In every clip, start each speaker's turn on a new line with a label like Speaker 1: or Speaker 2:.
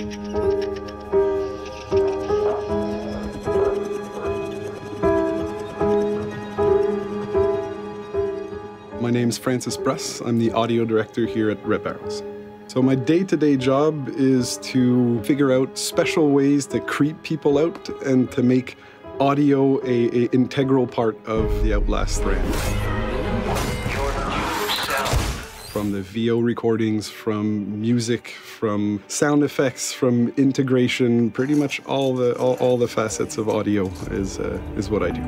Speaker 1: My name's Francis Bruss. I'm the audio director here at Red Barrels. So my day-to-day job is to figure out special ways to creep people out and to make audio an integral part of the Outlast brand. From the VO recordings, from music, from sound effects, from integration, pretty much all the facets of audio is what I do.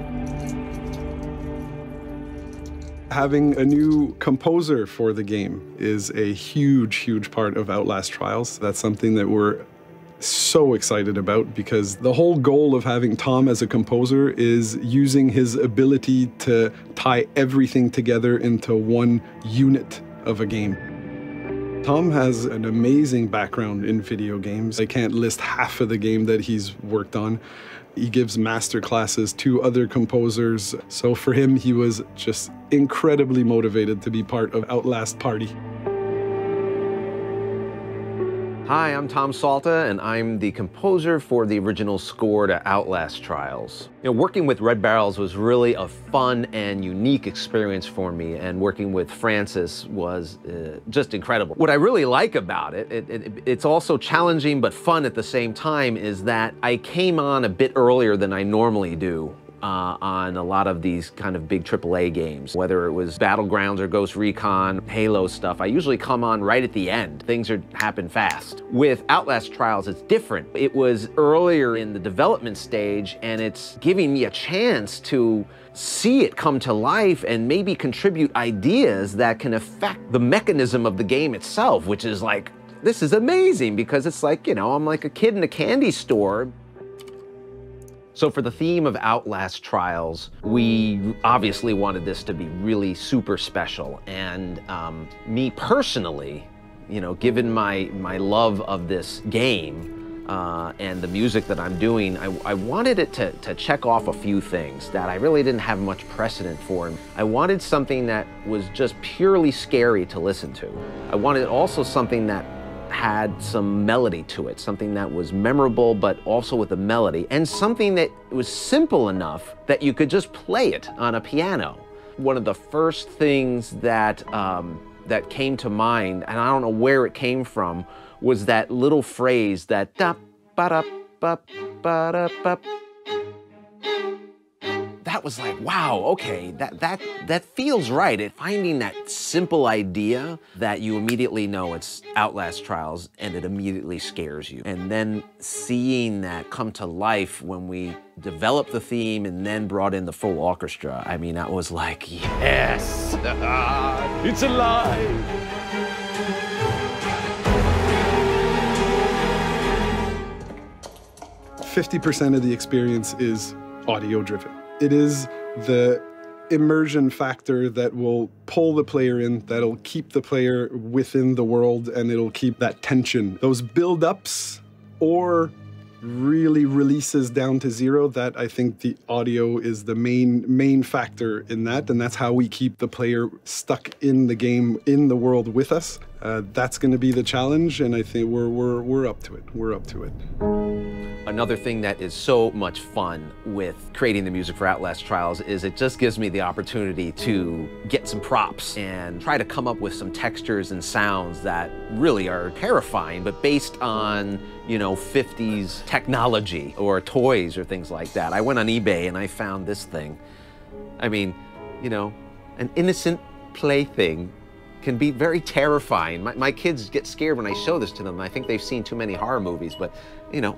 Speaker 1: Having a new composer for the game is a huge, huge part of Outlast Trials. That's something that we're so excited about because the whole goal of having Tom as a composer is using his ability to tie everything together into one unit of a game. Tom has an amazing background in video games. I can't list half of the game that he's worked on. He gives master classes to other composers. So for him, he was just incredibly motivated to be part of Outlast Party.
Speaker 2: Hi, I'm Tom Salta, and I'm the composer for the original score to Outlast Trials. Working with Red Barrels was really a fun and unique experience for me, and working with Francis was just incredible. What I really like about it, it's also challenging but fun at the same time, is that I came on a bit earlier than I normally do. On a lot of these kind of big AAA games, whether it was Battlegrounds or Ghost Recon, Halo stuff, I usually come on right at the end. Things happen fast. With Outlast Trials, it's different. It was earlier in the development stage, and it's giving me a chance to see it come to life and maybe contribute ideas that can affect the mechanism of the game itself, which is like, this is amazing because it's like, I'm like a kid in a candy store. So for the theme of Outlast Trials, we obviously wanted this to be really super special. And me personally, given my love of this game and the music that I'm doing, I wanted it to check off a few things that I really didn't have much precedent for. I wanted something that was just purely scary to listen to. I wanted also something that had some melody to it, something that was memorable but also with a melody, and something that was simple enough that you could just play it on a piano. One of the first things that that came to mind, and I don't know where it came from, was that little phrase, that da ba da ba ba da ba. That was like, wow, okay, that feels right. Finding that simple idea that you immediately know it's Outlast Trials and it immediately scares you. And then seeing that come to life when we developed the theme and then brought in the full orchestra, I mean, that was like, yes, it's alive.
Speaker 1: 50% of the experience is audio driven. It is the immersion factor that will pull the player in, that'll keep the player within the world, and it'll keep that tension. Those build-ups or really releases down to zero, that I think the audio is the main factor in that, and that's how we keep the player stuck in the game, in the world with us. That's going to be the challenge, and I think we're up to it. We're up to it.
Speaker 2: Another thing that is so much fun with creating the music for Outlast Trials is it just gives me the opportunity to get some props and try to come up with some textures and sounds that really are terrifying, but based on, 50s technology or toys or things like that. I went on eBay and I found this thing. I mean, an innocent plaything can be very terrifying. My kids get scared when I show this to them. I think they've seen too many horror movies, but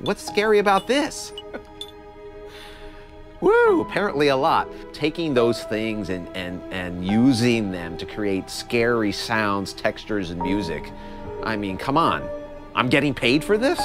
Speaker 2: what's scary about this? Woo, apparently a lot. Taking those things and using them to create scary sounds, textures, and music. I mean, come on. I'm getting paid for this?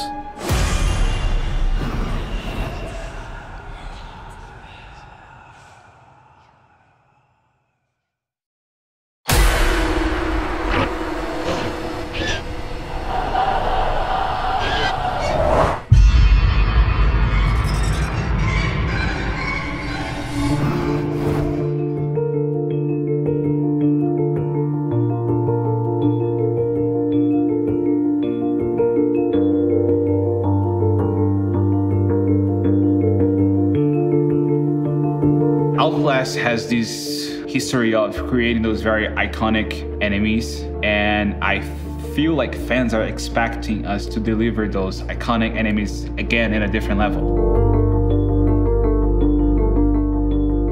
Speaker 3: Outlast has this history of creating those very iconic enemies, and I feel like fans are expecting us to deliver those iconic enemies again in a different level.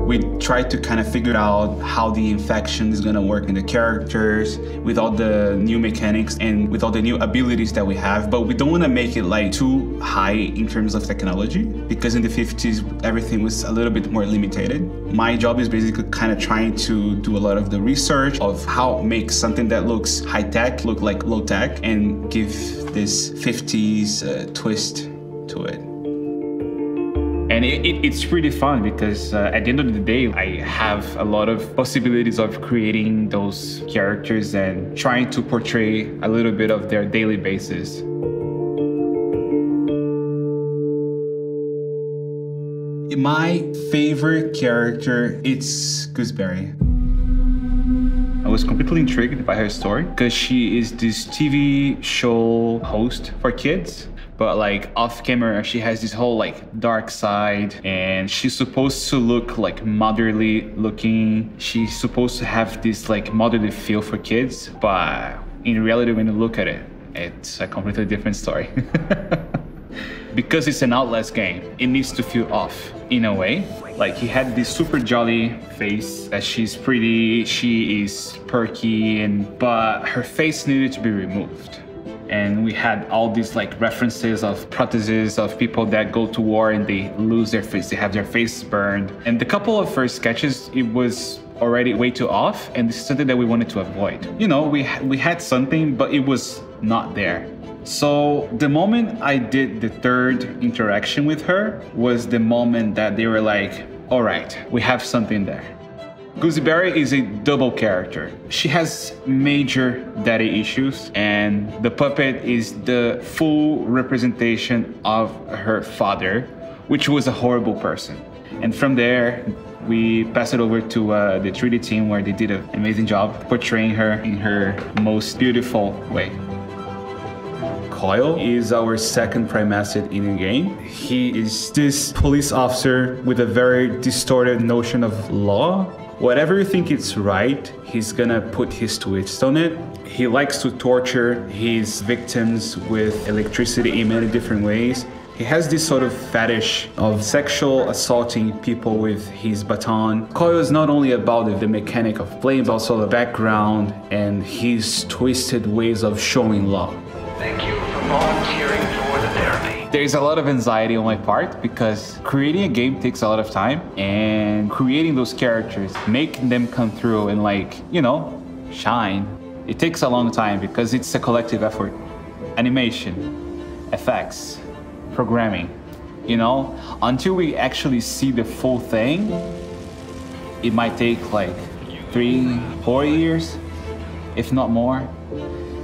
Speaker 3: We tried to kind of figure out how the infection is gonna work in the characters with all the new mechanics and with all the new abilities that we have, but we don't wanna make it like too high in terms of technology, because in the 50s, everything was a little bit more limited. My job is basically kind of trying to do a lot of the research of how make something that looks high tech look like low tech and give this 50s twist to it. And it's pretty fun because at the end of the day, I have a lot of possibilities of creating those characters and trying to portray a little bit of their daily basis. My favorite character, it's Gooseberry. I was completely intrigued by her story because she is this TV show host for kids. But like off camera, she has this whole like dark side, and she's supposed to look like motherly looking. She's supposed to have this like motherly feel for kids, but in reality, when you look at it, it's a completely different story. Because it's an Outlast game, it needs to feel off in a way. Like he had this super jolly face, that she's pretty, she is perky, but her face needed to be removed. And we had all these like references of prostheses of people that go to war and they lose their face, they have their face burned. And the couple of first sketches, it was already way too off, and this is something that we wanted to avoid. You know, we had something, but it was not there. So the moment I did the third interaction with her was the moment that they were like, all right, we have something there. Gooseberry is a double character. She has major daddy issues, and the puppet is the full representation of her father, which was a horrible person. And from there, we passed it over to the 3D team, where they did an amazing job portraying her in her most beautiful way. Coil is our second prime asset in the game. He is this police officer with a very distorted notion of law. Whatever you think is right, he's gonna put his twist on it. He likes to torture his victims with electricity in many different ways. He has this sort of fetish of sexual assaulting people with his baton. Coil is not only about the mechanic of playing, but also the background and his twisted ways of showing law.
Speaker 4: Thank you for volunteering for the therapy.
Speaker 3: There's a lot of anxiety on my part because creating a game takes a lot of time, and creating those characters, making them come through and like, you know, shine, it takes a long time because it's a collective effort. Animation, effects, programming, you know, until we actually see the full thing, it might take like 3-4 years, if not more.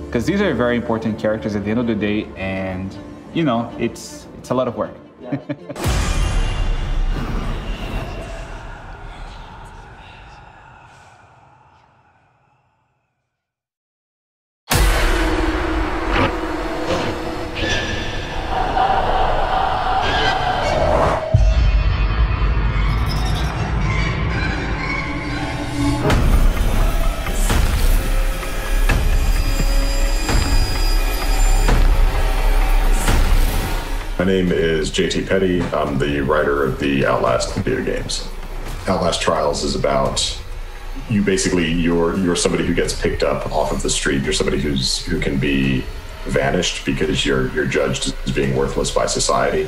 Speaker 3: Because these are very important characters at the end of the day, and you know, it's a lot of work.
Speaker 5: My name is JT Petty. I'm the writer of the Outlast video games. Outlast Trials is about you're somebody who gets picked up off of the street. You're somebody who can be vanished because you're judged as being worthless by society.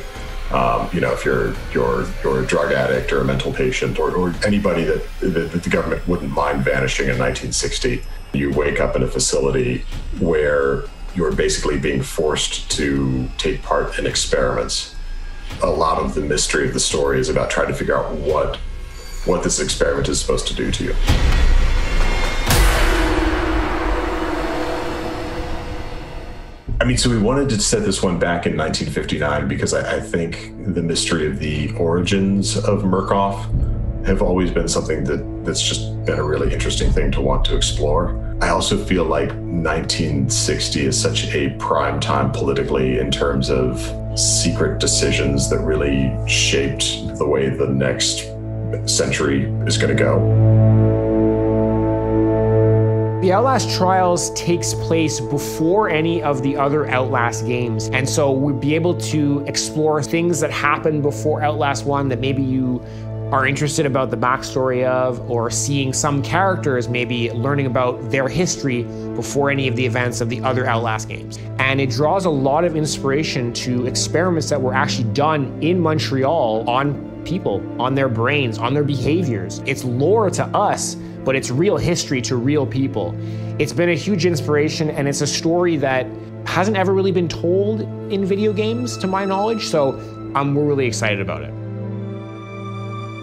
Speaker 5: You know, if you're a drug addict or a mental patient or anybody that the government wouldn't mind vanishing in 1960, you wake up in a facility where you're basically being forced to take part in experiments. A lot of the mystery of the story is about trying to figure out what this experiment is supposed to do to you. I mean, so we wanted to set this one back in 1959 because I think the mystery of the origins of Murkoff have always been something that's just been a really interesting thing to want to explore. I also feel like 1960 is such a prime time politically in terms of secret decisions that really shaped the way the next Century is going to go.
Speaker 6: The Outlast Trials takes place before any of the other Outlast games, and so we'll be able to explore things that happened before Outlast 1 that maybe you are interested about the backstory of, or seeing some characters, maybe learning about their history before any of the events of the other Outlast games. And it draws a lot of inspiration to experiments that were actually done in Montreal on people, on their brains, on their behaviors. It's lore to us, but it's real history to real people. It's been a huge inspiration, and it's a story that hasn't ever really been told in video games, to my knowledge, so we're really excited about it.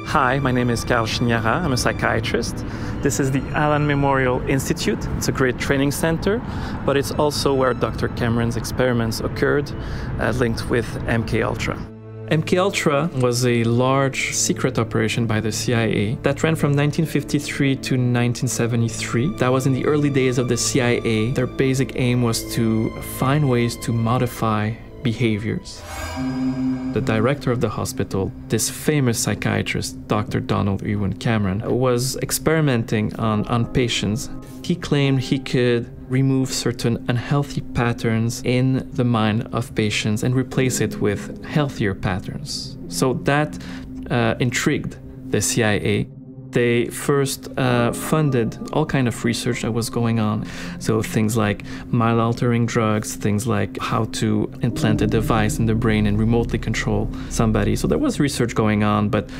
Speaker 7: Hi, my name is Carl Chignara. I'm a psychiatrist. This is the Allen Memorial Institute. It's a great training center, but it's also where Dr. Cameron's experiments occurred, linked with MKUltra. MKUltra was a large secret operation by the CIA that ran from 1953 to 1973. That was in the early days of the CIA. Their basic aim was to find ways to modify behaviors. The director of the hospital, this famous psychiatrist, Dr. Donald Ewan Cameron, was experimenting on patients. He claimed he could remove certain unhealthy patterns in the mind of patients and replace it with healthier patterns. So that intrigued the CIA. They first funded all kind of research that was going on. So things like mind-altering drugs, things like how to implant a device in the brain and remotely control somebody. So there was research going on, but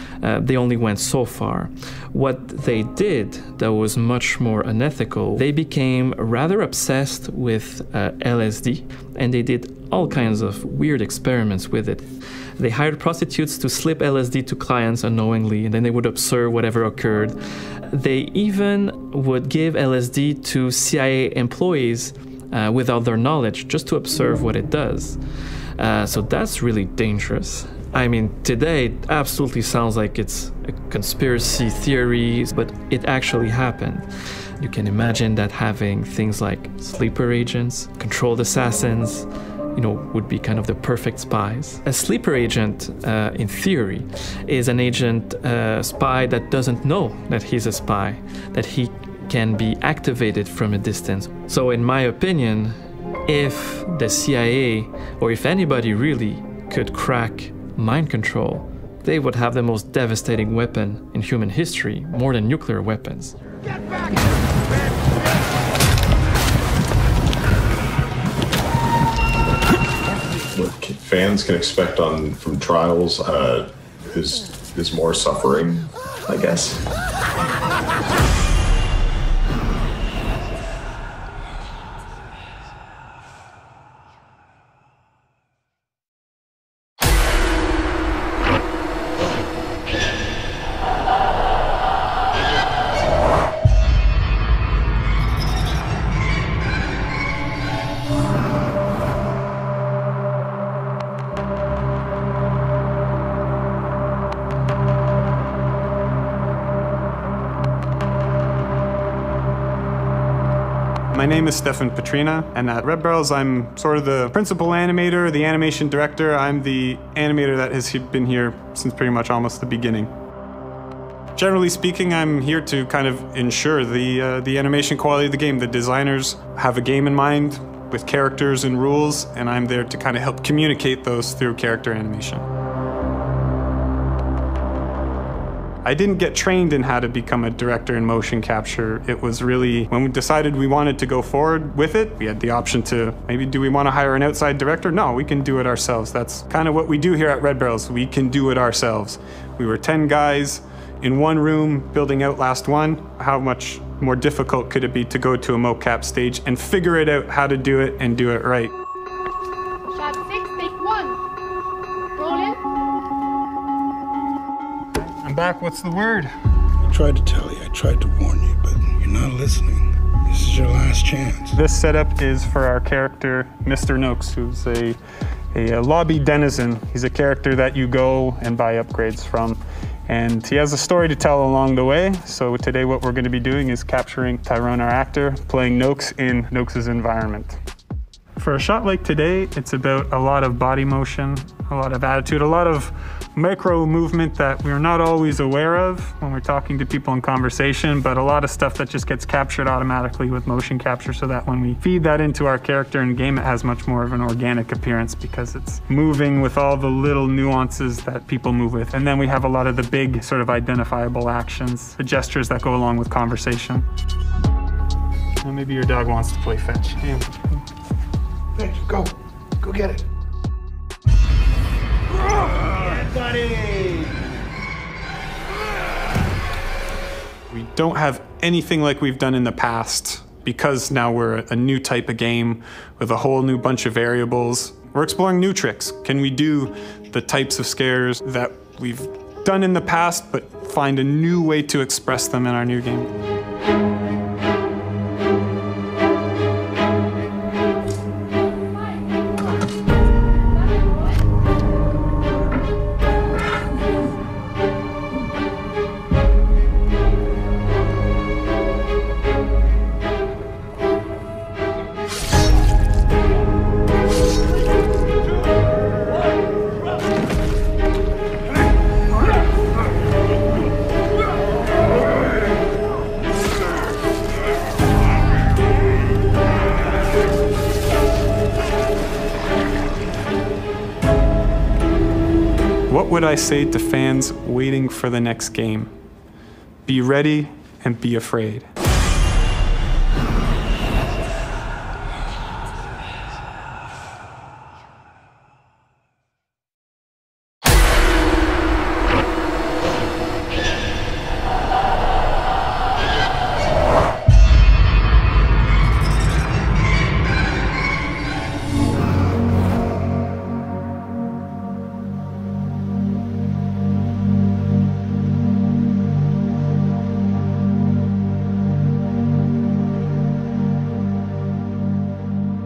Speaker 7: they only went so far. What they did that was much more unethical, they became rather obsessed with LSD, and they did all kinds of weird experiments with it. They hired prostitutes to slip LSD to clients unknowingly, and then they would observe whatever occurred. They even would give LSD to CIA employees without their knowledge, just to observe what it does. So that's really dangerous. I mean, today it absolutely sounds like it's a conspiracy theory, but it actually happened. You can imagine that having things like sleeper agents, controlled assassins, would be kind of the perfect spies. A sleeper agent, in theory, is an agent, spy that doesn't know that he's a spy, that he can be activated from a distance. So in my opinion, if the CIA, or if anybody really could crack mind control, they would have the most devastating weapon in human history, more than nuclear weapons.
Speaker 8: Get back!
Speaker 5: What fans can expect from Trials is more suffering, I guess.
Speaker 9: My name is Stefan Petrina, and at Red Barrels I'm sort of the principal animator, the animation director. I'm the animator that has been here since pretty much almost the beginning. Generally speaking, I'm here to kind of ensure the animation quality of the game. The designers have a game in mind with characters and rules, and I'm there to kind of help communicate those through character animation. I didn't get trained in how to become a director in motion capture. It was really, when we decided we wanted to go forward with it, we had the option to, maybe do we want to hire an outside director? No, we can do it ourselves. That's kind of what we do here at Red Barrels. We can do it ourselves. We were 10 guys in one room building Outlast 1. How much more difficult could it be to go to a mocap stage and figure it out how to do it and do it right?
Speaker 8: Shot 6, take 1. Roll in.
Speaker 9: I'm back, what's the word?
Speaker 10: I tried to tell you, I tried to warn you, but you're not listening. This is your last chance.
Speaker 9: This setup is for our character, Mr. Noakes, who's a lobby denizen. He's a character that you go and buy upgrades from. And he has a story to tell along the way. So today what we're going to be doing is capturing Tyrone, our actor, playing Noakes in Noakes' environment. For a shot like today, it's about a lot of body motion, a lot of attitude, a lot of micro movement that we're not always aware of when we're talking to people in conversation, but a lot of stuff that just gets captured automatically with motion capture, so that when we feed that into our character in game, it has much more of an organic appearance because it's moving with all the little nuances that people move with. And then we have a lot of the big sort of identifiable actions, the gestures that go along with conversation. Well, maybe your dog wants to play fetch. Yeah.
Speaker 10: Fetch, go. Go get it.
Speaker 9: Yeah, buddy! We don't have anything like we've done in the past because now we're a new type of game with a whole new bunch of variables. We're exploring new tricks. Can we do the types of scares that we've done in the past, but find a new way to express them in our new game? What would I say to fans waiting for the next game? Be ready and be afraid.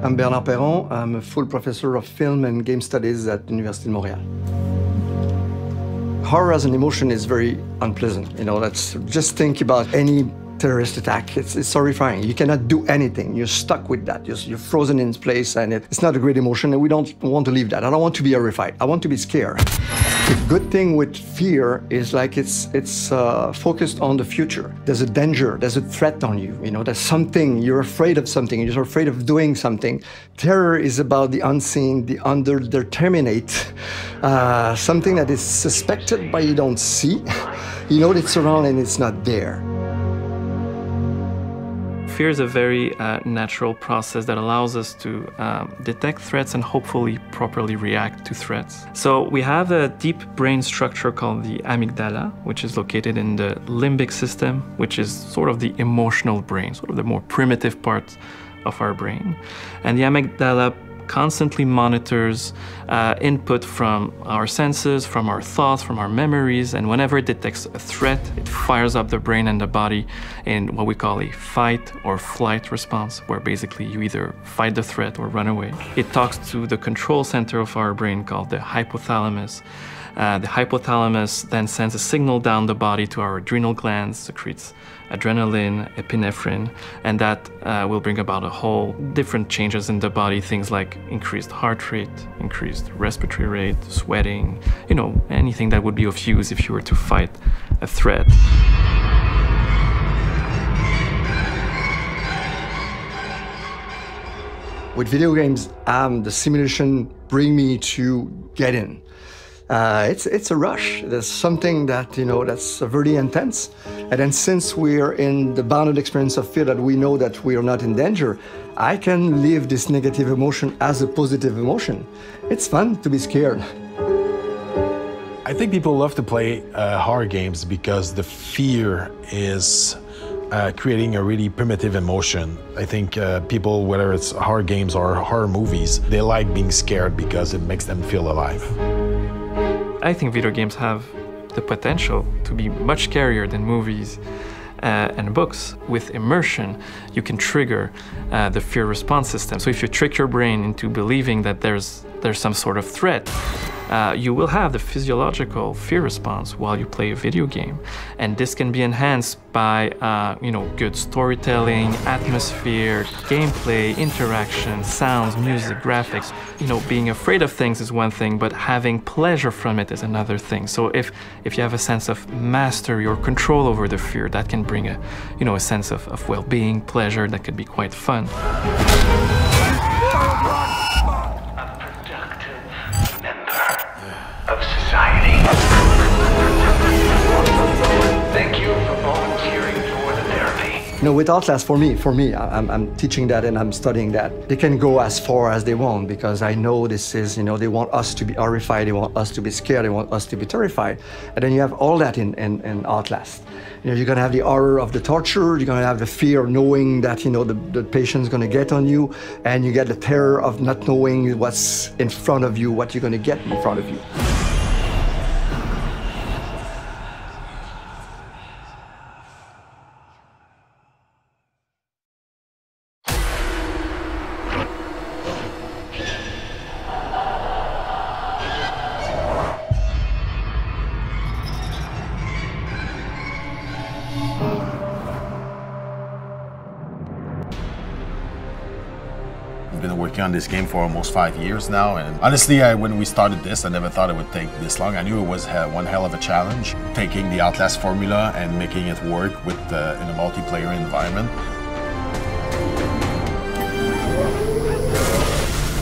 Speaker 11: I'm Bernard Perron. I'm a full professor of film and game studies at the University of Montreal. Horror as an emotion is very unpleasant. You know, just think about any terrorist attack. It's horrifying. You cannot do anything. You're stuck with that. You're frozen in place, and it's not a great emotion, and we don't want to leave that. I don't want to be horrified. I want to be scared. The good thing with fear is like it's focused on the future. There's a danger, there's a threat on you. You know, there's something, you're afraid of something, you're afraid of doing something. Terror is about the unseen, the underdeterminate, something that is suspected but you don't see. You know it's around and it's not there.
Speaker 7: Fear is a very natural process that allows us to detect threats and hopefully properly react to threats. So we have a deep brain structure called the amygdala, which is located in the limbic system, which is sort of the emotional brain, sort of the more primitive part of our brain. And the amygdala constantly monitors input from our senses, from our thoughts, from our memories, and whenever it detects a threat, it fires up the brain and the body in what we call a fight or flight response, where basically you either fight the threat or run away. It talks to the control center of our brain called the hypothalamus. The hypothalamus then sends a signal down the body to our adrenal glands, secretes adrenaline, epinephrine, and that will bring about a whole different changes in the body, things like increased heart rate, increased respiratory rate, sweating, you know, anything that would be of use if you were to fight a threat.
Speaker 11: With video games, the simulation bring me to get in. It's a rush. There's something that, you know, that's very intense. And then since we're in the bounded experience of fear that we know that we are not in danger, I can live this negative emotion as a positive emotion. It's fun to be scared.
Speaker 12: I think people love to play horror games because the fear is creating a really primitive emotion. I think people, whether it's horror games or horror movies, they like being scared because it makes them feel alive.
Speaker 7: I think video games have the potential to be much scarier than movies and books. With immersion, you can trigger the fear response system. So if you trick your brain into believing that there's some sort of threat, you will have the physiological fear response while you play a video game. And this can be enhanced by good storytelling, atmosphere, gameplay, interaction, sounds, music, graphics. Being afraid of things is one thing, but having pleasure from it is another thing. So if you have a sense of mastery or control over the fear, that can bring a sense of well-being, pleasure that could be quite fun.
Speaker 4: Of society. Thank you for volunteering for the therapy.
Speaker 11: With Outlast, for me, I'm teaching that and I'm studying that. They can go as far as they want because I know this is, they want us to be horrified, they want us to be scared, they want us to be terrified. And then you have all that in Outlast. You're gonna have the horror of the torture, you're gonna have the fear of knowing that, the patient's gonna get on you, and you get the terror of not knowing what's in front of you, what you're gonna get in front of you.
Speaker 12: I've been working on this game for almost 5 years now, and honestly, when we started this, I never thought it would take this long. I knew it was one hell of a challenge, taking the Outlast formula and making it work in a multiplayer environment.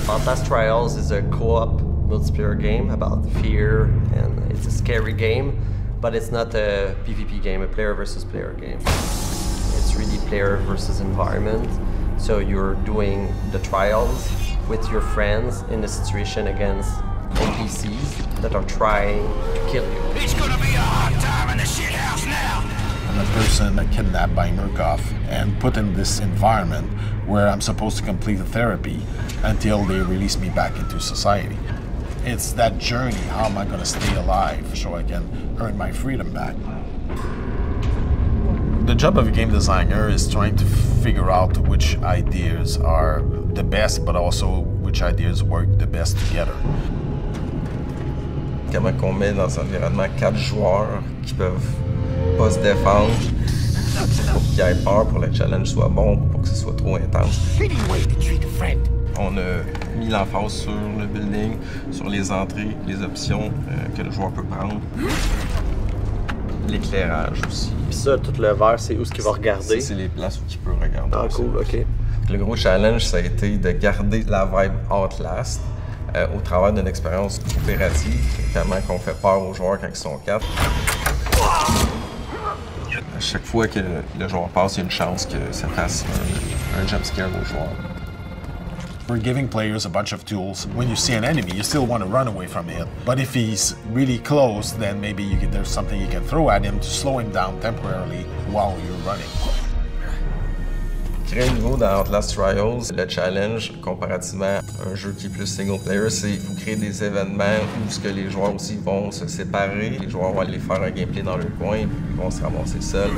Speaker 13: Outlast Trials is a co-op multiplayer game about fear, and it's a scary game, but it's not a PvP game, a player versus player game. It's really player versus environment. So you're doing the trials with your friends in a situation against NPCs that are trying to kill you.
Speaker 10: It's gonna be a hard time in the shit house now.
Speaker 12: I'm a person kidnapped by Murkoff and put in this environment where I'm supposed to complete the therapy until they release me back into society. It's that journey, how am I gonna stay alive so I can earn my freedom back? The job of a game designer is trying to figure out which ideas are the best, but also which ideas work the best together.
Speaker 13: Comment on met dans un environnement 4 joueurs qui peuvent pas se défendre, pour qu'ils aient peur, pour que le challenge soit bon, pour que ce soit trop intense. On a mis l'emphase sur le building, sur les entrées, les options que le joueur peut prendre. L'éclairage aussi. Puis ça, tout le vert, c'est où ce qu'il va regarder? C'est les places où il peut regarder. Ah, cool, ok. Le gros challenge, ça a été de garder la vibe Outlast au travers d'une expérience coopérative, notamment qu'on fait peur aux joueurs quand ils sont 4. À chaque fois que le joueur passe, il y a une chance que ça fasse un jumpscare aux joueurs.
Speaker 12: We're giving players a bunch of tools. When you see an enemy, you still want to run away from him. But if he's really close, then maybe there's something you can throw at him to slow him down temporarily while you're running.
Speaker 13: Créer un niveau dans Outlast Trials, le challenge, comparativement à un jeu qui est plus single player, c'est qu'il faut créer des événements où ce que les joueurs aussi vont se séparer. Les joueurs vont aller faire un gameplay dans leur coin, puis ils vont se ramasser seuls.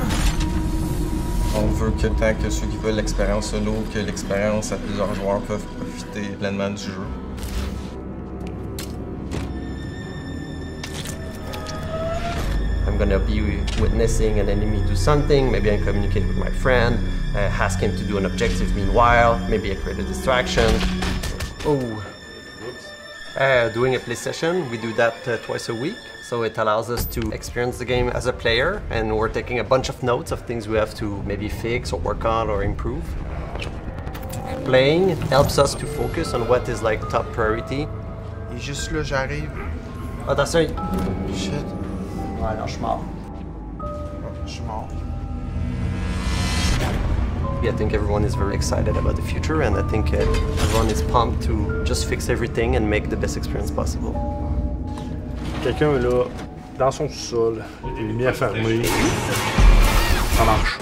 Speaker 13: On veut que tant que ceux qui veulent l'expérience solo, que l'expérience à plusieurs joueurs peuvent profiter pleinement du jeu. I'm gonna be witnessing an enemy do something, maybe I communicate with my friend, ask him to do an objective meanwhile, maybe I create a distraction. Oh. Doing a play session, we do that twice a week. So it allows us to experience the game as a player, and we're taking a bunch of notes of things we have to maybe fix or work on or improve. Playing helps us to focus on what is like top priority.
Speaker 14: Et juste là, j'arrive.
Speaker 13: Attention.
Speaker 14: Shit.
Speaker 11: Ouais, non, je suis mort.
Speaker 14: Je suis mort.
Speaker 13: I think everyone is very excited about the future, and I think everyone is pumped to just fix everything and make the best experience possible.
Speaker 15: Quelqu'un est là, dans son sous-sol, les lumières fermées. Ça marche.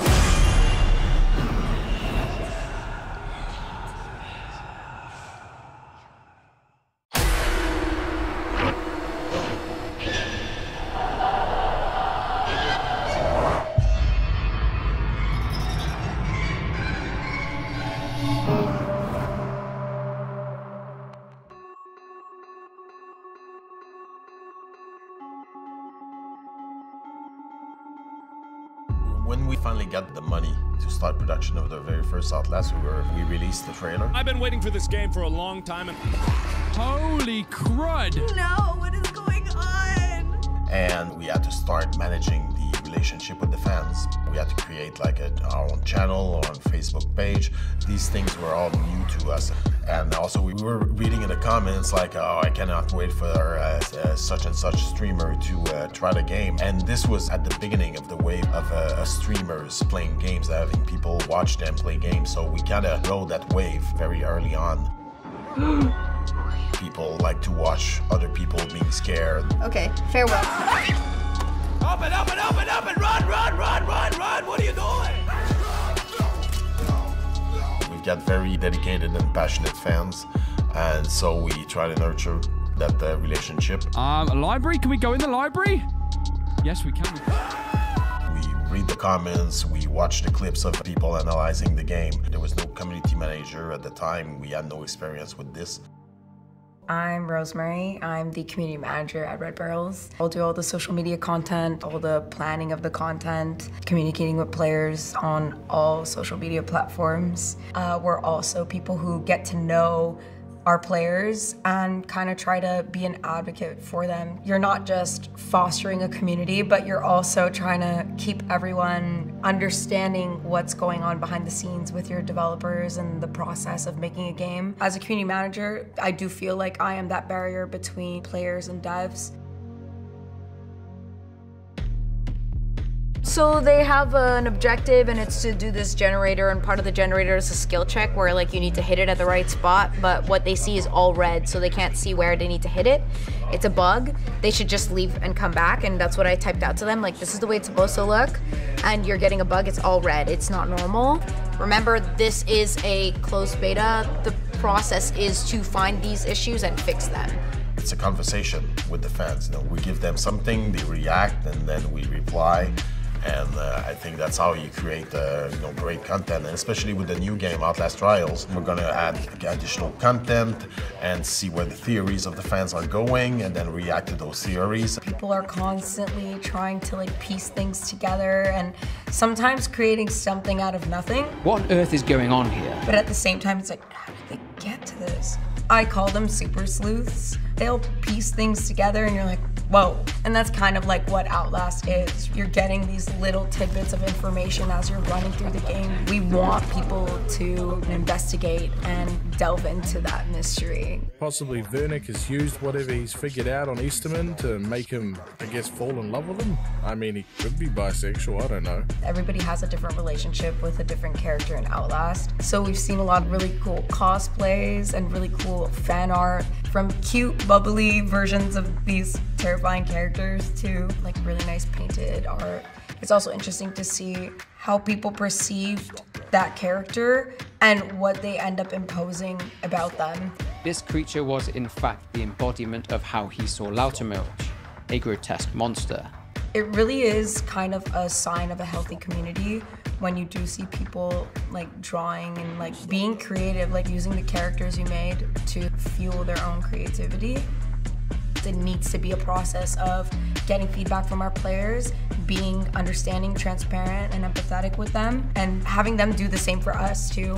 Speaker 16: When we finally got the money to start production of the very first Outlast, we released the trailer.
Speaker 17: I've been waiting for this game for a long time and... Holy crud!
Speaker 18: No, what is going on?
Speaker 16: And we had to start managing the relationship with the fans. We had to create like our own channel or on Facebook page. These things were all new to us. And also we were reading in the comments like, oh, I cannot wait for such and such streamer to try the game. And this was at the beginning of the wave of streamers playing games, having people watch them play games. So we kind of rode that wave very early on. People like to watch other people being scared.
Speaker 18: Okay, farewell.
Speaker 17: Open, open, open, open! Run, run, run, run, run! What are you doing?
Speaker 16: We've got very dedicated and passionate fans, and so we try to nurture that relationship.
Speaker 17: A library? Can we go in the library? Yes, we can.
Speaker 16: We read the comments, we watch the clips of people analyzing the game. There was no community manager at the time. We had no experience with this.
Speaker 18: I'm Rosemary. I'm the community manager at Red Barrels. I'll do all the social media content, all the planning of the content, communicating with players on all social media platforms. We're also people who get to know our players and kind of try to be an advocate for them. You're not just fostering a community, but you're also trying to keep everyone understanding what's going on behind the scenes with your developers and the process of making a game. As a community manager, I do feel like I am that barrier between players and devs. So they have an objective and it's to do this generator, and part of the generator is a skill check where like you need to hit it at the right spot, but what they see is all red, so they can't see where they need to hit it. It's a bug. They should just leave and come back, and that's what I typed out to them. Like, this is the way it's supposed to look, and you're getting a bug, it's all red. It's not normal. Remember, this is a closed beta. The process is to find these issues and fix them.
Speaker 16: It's a conversation with the fans. You know, we give them something, they react, and then we reply. And I think that's how you create great content, and especially with the new game, Outlast Trials. We're gonna add additional content and see where the theories of the fans are going and then react to those theories.
Speaker 18: People are constantly trying to like piece things together and sometimes creating something out of nothing.
Speaker 19: What on earth is going on here?
Speaker 18: But at the same time, it's like, how did they get to this? I call them super sleuths. They'll piece things together and you're like, whoa. And that's kind of like what Outlast is. You're getting these little tidbits of information as you're running through the game. We want people to investigate and delve into that mystery.
Speaker 20: Possibly Vernick has used whatever he's figured out on Easterman to make him, I guess, fall in love with him. I mean, he could be bisexual, I don't know.
Speaker 18: Everybody has a different relationship with a different character in Outlast. So we've seen a lot of really cool cosplays and really cool fan art, from cute, bubbly versions of these terrifying characters to like really nice painted art. It's also interesting to see how people perceived that character and what they end up imposing about them.
Speaker 19: This creature was in fact the embodiment of how he saw Lautermilch, a grotesque monster.
Speaker 18: It really is kind of a sign of a healthy community when you do see people like drawing and like being creative, like using the characters you made to fuel their own creativity. It needs to be a process of getting feedback from our players, being understanding, transparent, and empathetic with them, and having them do the same for us too.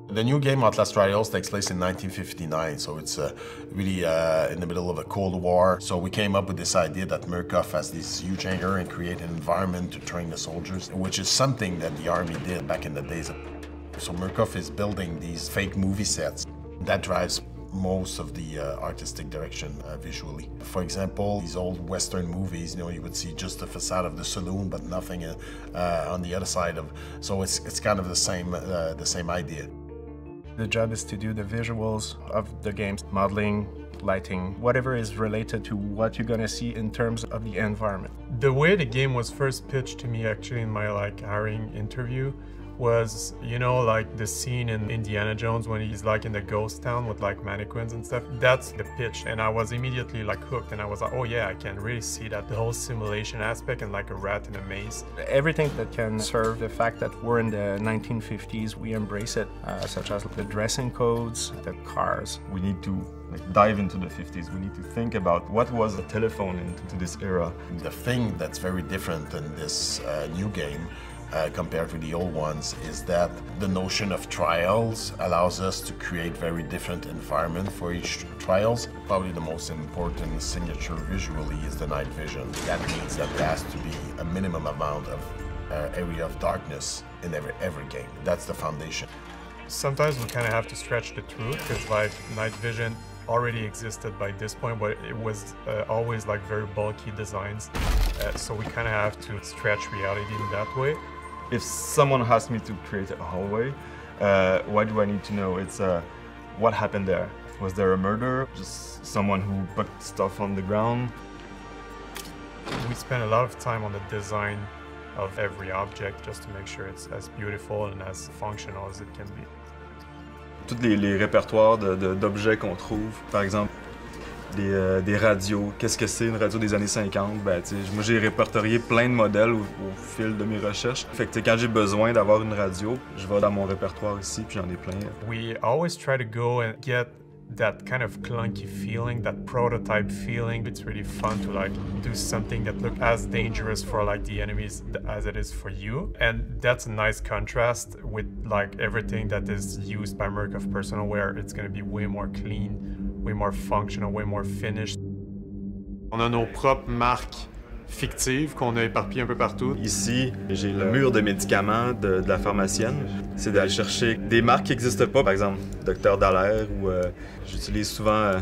Speaker 16: The new game, Outlast Trials, takes place in 1959, so it's really in the middle of a Cold War. So we came up with this idea that Murkoff has this huge hangar and create an environment to train the soldiers, which is something that the army did back in the days. So Murkoff is building these fake movie sets. That drives most of the artistic direction visually. For example, these old Western movies, you know, you would see just the facade of the saloon, but nothing on the other side of. So it's kind of the same idea.
Speaker 21: The job is to do the visuals of the games, modeling, lighting, whatever is related to what you're gonna see in terms of the environment.
Speaker 9: The way the game was first pitched to me actually in my hiring interview was, you know, like the scene in Indiana Jones when he's like in the ghost town with like mannequins and stuff. That's the pitch, and I was immediately like hooked, and I was like, oh yeah, I can really see that, the whole simulation aspect and like a rat in a maze.
Speaker 21: Everything that can serve the fact that we're in the 1950s, we embrace it, such as the dressing codes, the cars.
Speaker 1: We need to dive into the 50s. We need to think about what was the telephone into this era.
Speaker 16: The thing that's very different in this new game compared to the old ones is that the notion of trials allows us to create very different environment for each trials. Probably the most important signature visually is the night vision. That means that there has to be a minimum amount of area of darkness in every game. That's the foundation.
Speaker 9: Sometimes we kind of have to stretch the truth, because like night vision already existed by this point, but it was always like very bulky designs. So we kind of have to stretch reality in that way.
Speaker 1: If someone asked me to create a hallway, what do I need to know? It's what happened there. Was there a murder? Just someone who put stuff on the ground?
Speaker 9: We spend a lot of time on the design of every object just to make sure it's as beautiful and as functional as it can be.
Speaker 1: Tous les répertoires d'objets qu'on trouve, par exemple, des radios. Qu'est-ce que c'est une radio des années 50? Ben, moi, j'ai répertorié plein de modèles au fil de mes recherches. Fait que quand j'ai besoin d'avoir une radio, je vais dans mon répertoire ici, puis j'en ai plein.
Speaker 9: We always try to go and get that kind of clunky feeling, that prototype feeling. It's really fun to like do something that looks as dangerous for like the enemies as it is for you. And that's a nice contrast with like everything that is used by Murkoff Personalware. It's going to be way more clean, way more functional, way more finished.
Speaker 22: On a nos propres marques fictives qu'on a éparpillées un peu partout.
Speaker 1: Ici, j'ai le mur de médicaments de la pharmacienne. C'est d'aller chercher des marques qui n'existent pas, par exemple Dr Dallaire, ou j'utilise souvent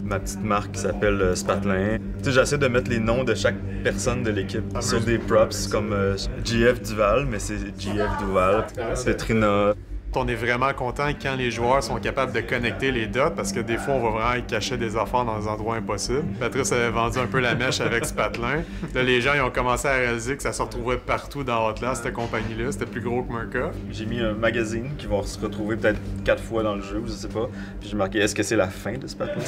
Speaker 1: ma petite marque qui s'appelle Spatelin. J'essaie de mettre les noms de chaque personne de l'équipe sur des props comme JF Duval, mais c'est JF Duval, Petrina.
Speaker 22: On est vraiment content quand les joueurs sont capables de connecter les dots, parce que des fois, on va vraiment cacher des affaires dans des endroits impossibles. Patrice avait vendu un peu la mèche avec Spatelin. Là, les gens ils ont commencé à réaliser que ça se retrouvait partout dans Outlast, cette compagnie-là. C'était plus gros que Murkoff.
Speaker 1: J'ai mis un magazine qui va se retrouver peut-être 4 fois dans le jeu, je sais pas. Puis j'ai marqué « Est-ce que c'est la fin de Spatelin? »